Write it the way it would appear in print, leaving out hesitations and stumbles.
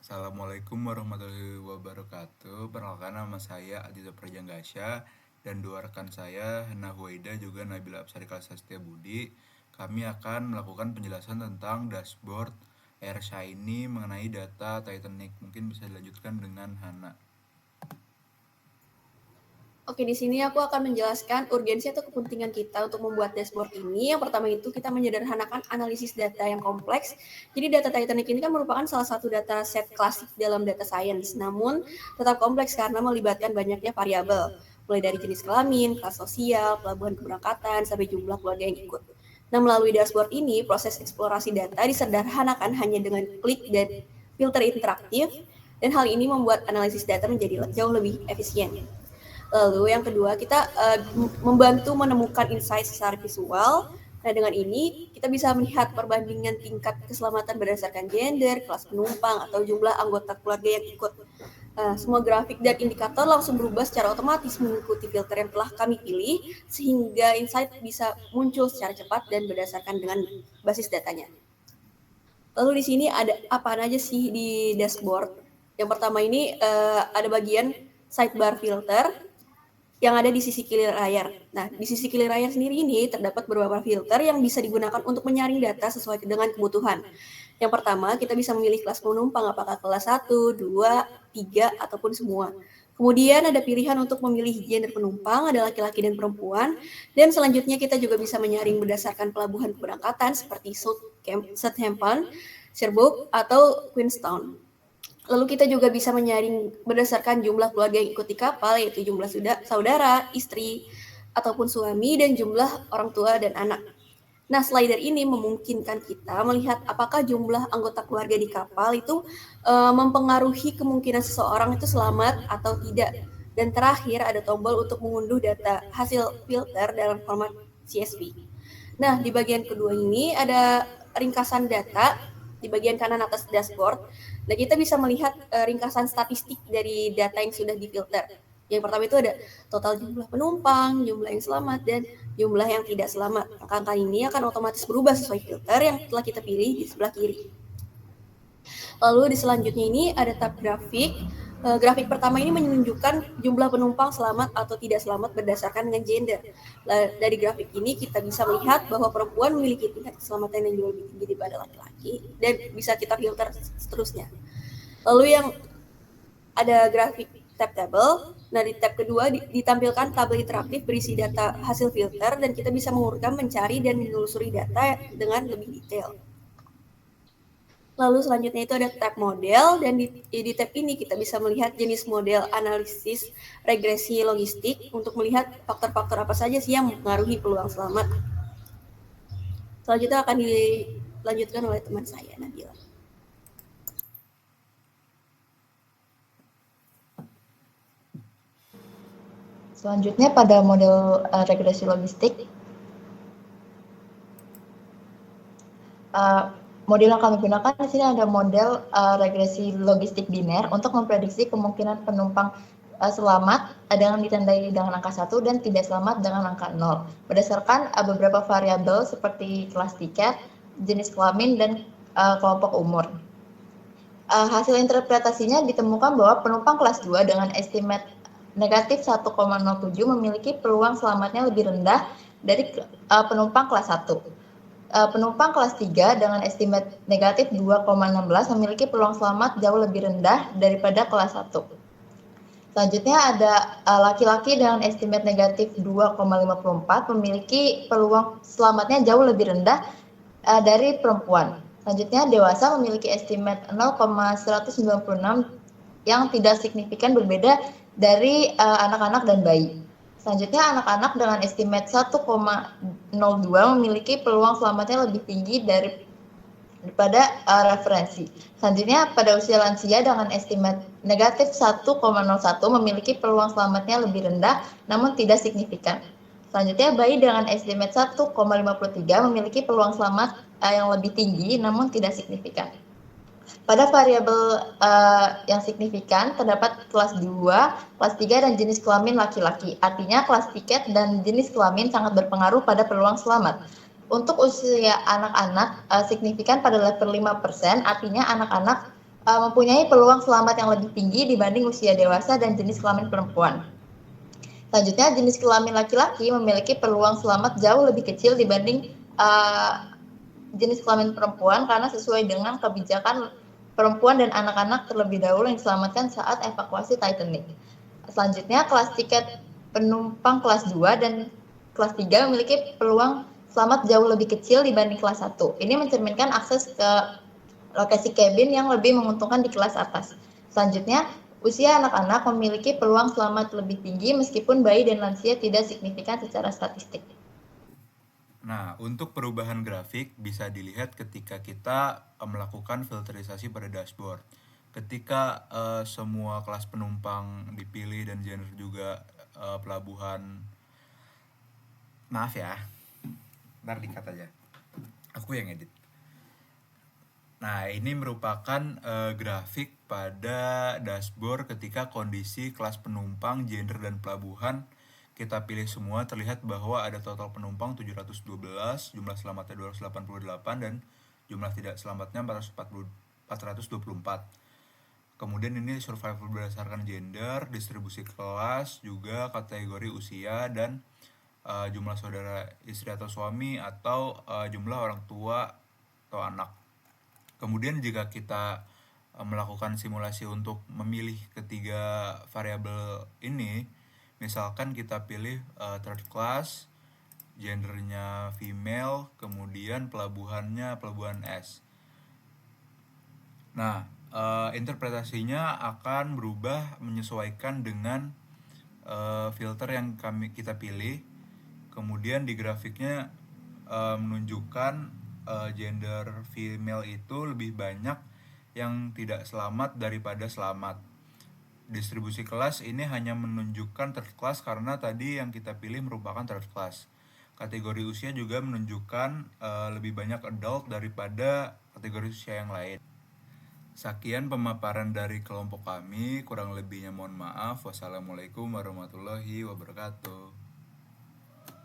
Assalamualaikum warahmatullahi wabarakatuh. Perkenalkan nama saya Aditya Prajanggasya dan dua rekan saya, Hana Huwaida juga Nabila Apsari Kalsastia Budi. Kami akan melakukan penjelasan tentang dashboard Air Shiny mengenai data Titanic. Mungkin bisa dilanjutkan dengan Hana. Oke, di sini aku akan menjelaskan urgensi atau kepentingan kita untuk membuat dashboard ini. Yang pertama itu kita menyederhanakan analisis data yang kompleks. Jadi data Titanic ini kan merupakan salah satu data set klasik dalam data science, namun tetap kompleks karena melibatkan banyaknya variabel, mulai dari jenis kelamin, kelas sosial, pelabuhan keberangkatan, sampai jumlah keluarga yang ikut. Nah, melalui dashboard ini, proses eksplorasi data disederhanakan hanya dengan klik dan filter interaktif, dan hal ini membuat analisis data menjadi jauh lebih efisien. Lalu yang kedua, kita membantu menemukan insight secara visual. Nah, dengan ini kita bisa melihat perbandingan tingkat keselamatan berdasarkan gender, kelas penumpang, atau jumlah anggota keluarga yang ikut. Semua grafik dan indikator langsung berubah secara otomatis mengikuti filter yang telah kami pilih, sehingga insight bisa muncul secara cepat dan berdasarkan dengan basis datanya. Lalu di sini ada apa aja sih di dashboard? Yang pertama ini ada bagian sidebar filter yang ada di sisi kiri layar. Nah, di sisi kiri layar sendiri ini terdapat beberapa filter yang bisa digunakan untuk menyaring data sesuai dengan kebutuhan. Yang pertama, kita bisa memilih kelas penumpang, apakah kelas 1, 2, 3, ataupun semua. Kemudian ada pilihan untuk memilih gender penumpang, ada laki-laki dan perempuan. Dan selanjutnya kita juga bisa menyaring berdasarkan pelabuhan keberangkatan seperti Southampton, Sherbrooke, atau Queenstown. Lalu kita juga bisa menyaring berdasarkan jumlah keluarga yang ikut di kapal, yaitu jumlah saudara, istri, ataupun suami, dan jumlah orang tua dan anak. Nah, slider ini memungkinkan kita melihat apakah jumlah anggota keluarga di kapal itu mempengaruhi kemungkinan seseorang itu selamat atau tidak. Dan terakhir ada tombol untuk mengunduh data hasil filter dalam format CSV. Nah, di bagian kedua ini ada ringkasan data di bagian kanan atas dashboard. Nah, kita bisa melihat ringkasan statistik dari data yang sudah difilter. Yang pertama itu ada total jumlah penumpang, jumlah yang selamat, dan jumlah yang tidak selamat. Angka-angka ini akan otomatis berubah sesuai filter yang telah kita pilih di sebelah kiri. Lalu di selanjutnya ini ada tab grafik. Grafik pertama ini menunjukkan jumlah penumpang selamat atau tidak selamat berdasarkan dengan gender. Dari grafik ini kita bisa melihat bahwa perempuan memiliki tingkat keselamatan yang jauh lebih tinggi daripada laki-laki dan bisa kita filter seterusnya. Lalu yang ada grafik tab table. Nah, di tab kedua ditampilkan tabel interaktif berisi data hasil filter dan kita bisa mengurutkan, mencari, dan menelusuri data dengan lebih detail. Lalu selanjutnya itu ada tab model, dan di tab ini kita bisa melihat jenis model analisis regresi logistik untuk melihat faktor-faktor apa saja sih yang mempengaruhi peluang selamat. Selanjutnya akan dilanjutkan oleh teman saya, Nabila. Selanjutnya pada model regresi logistik, model yang kami gunakan di sini ada model regresi logistik biner untuk memprediksi kemungkinan penumpang selamat dengan ditandai dengan angka 1 dan tidak selamat dengan angka 0 berdasarkan beberapa variabel seperti kelas tiket, jenis kelamin, dan kelompok umur. Hasil interpretasinya ditemukan bahwa penumpang kelas 2 dengan estimate negatif 1,07 memiliki peluang selamatnya lebih rendah dari penumpang kelas 1. Penumpang kelas 3 dengan estimate negatif 2,16 memiliki peluang selamat jauh lebih rendah daripada kelas 1. Selanjutnya ada laki-laki dengan estimate negatif 2,54 memiliki peluang selamatnya jauh lebih rendah dari perempuan. Selanjutnya dewasa memiliki estimate 0,196 yang tidak signifikan berbeda dari anak-anak dan bayi. Selanjutnya anak-anak dengan estimate 1,02 memiliki peluang selamatnya lebih tinggi daripada referensi. Selanjutnya pada usia lansia dengan estimate negatif 1,01 memiliki peluang selamatnya lebih rendah namun tidak signifikan. Selanjutnya bayi dengan estimate 1,53 memiliki peluang selamat yang lebih tinggi namun tidak signifikan. Pada variabel yang signifikan terdapat kelas 2, kelas 3, dan jenis kelamin laki-laki. Artinya kelas tiket dan jenis kelamin sangat berpengaruh pada peluang selamat. Untuk usia anak-anak signifikan pada level 5%, artinya anak-anak mempunyai peluang selamat yang lebih tinggi dibanding usia dewasa dan jenis kelamin perempuan. Selanjutnya, jenis kelamin laki-laki memiliki peluang selamat jauh lebih kecil dibanding jenis kelamin perempuan karena sesuai dengan kebijakan perempuan dan anak-anak terlebih dahulu yang diselamatkan saat evakuasi Titanic. Selanjutnya, kelas tiket penumpang kelas 2 dan kelas 3 memiliki peluang selamat jauh lebih kecil dibanding kelas 1. Ini mencerminkan akses ke lokasi kabin yang lebih menguntungkan di kelas atas. Selanjutnya, usia anak-anak memiliki peluang selamat lebih tinggi meskipun bayi dan lansia tidak signifikan secara statistik. Nah, untuk perubahan grafik bisa dilihat ketika kita melakukan filterisasi pada dashboard. Ketika semua kelas penumpang dipilih dan gender juga pelabuhan. Maaf ya, ntar dikat aja. Aku yang edit. Nah, ini merupakan grafik pada dashboard ketika kondisi kelas penumpang, gender, dan pelabuhan kita pilih semua. Terlihat bahwa ada total penumpang 712, jumlah selamatnya 288, dan jumlah tidak selamatnya 424. Kemudian ini survival berdasarkan gender, distribusi kelas, juga kategori usia, dan jumlah saudara istri atau suami, atau jumlah orang tua atau anak. Kemudian jika kita melakukan simulasi untuk memilih ketiga variabel ini, misalkan kita pilih third class, gendernya female, kemudian pelabuhannya pelabuhan S. Nah, interpretasinya akan berubah menyesuaikan dengan filter yang kita pilih. Kemudian di grafiknya menunjukkan gender female itu lebih banyak yang tidak selamat daripada selamat. Distribusi kelas ini hanya menunjukkan third class karena tadi yang kita pilih merupakan third class. Kategori usia juga menunjukkan lebih banyak adult daripada kategori usia yang lain. Sekian pemaparan dari kelompok kami, kurang lebihnya mohon maaf. Wassalamualaikum warahmatullahi wabarakatuh.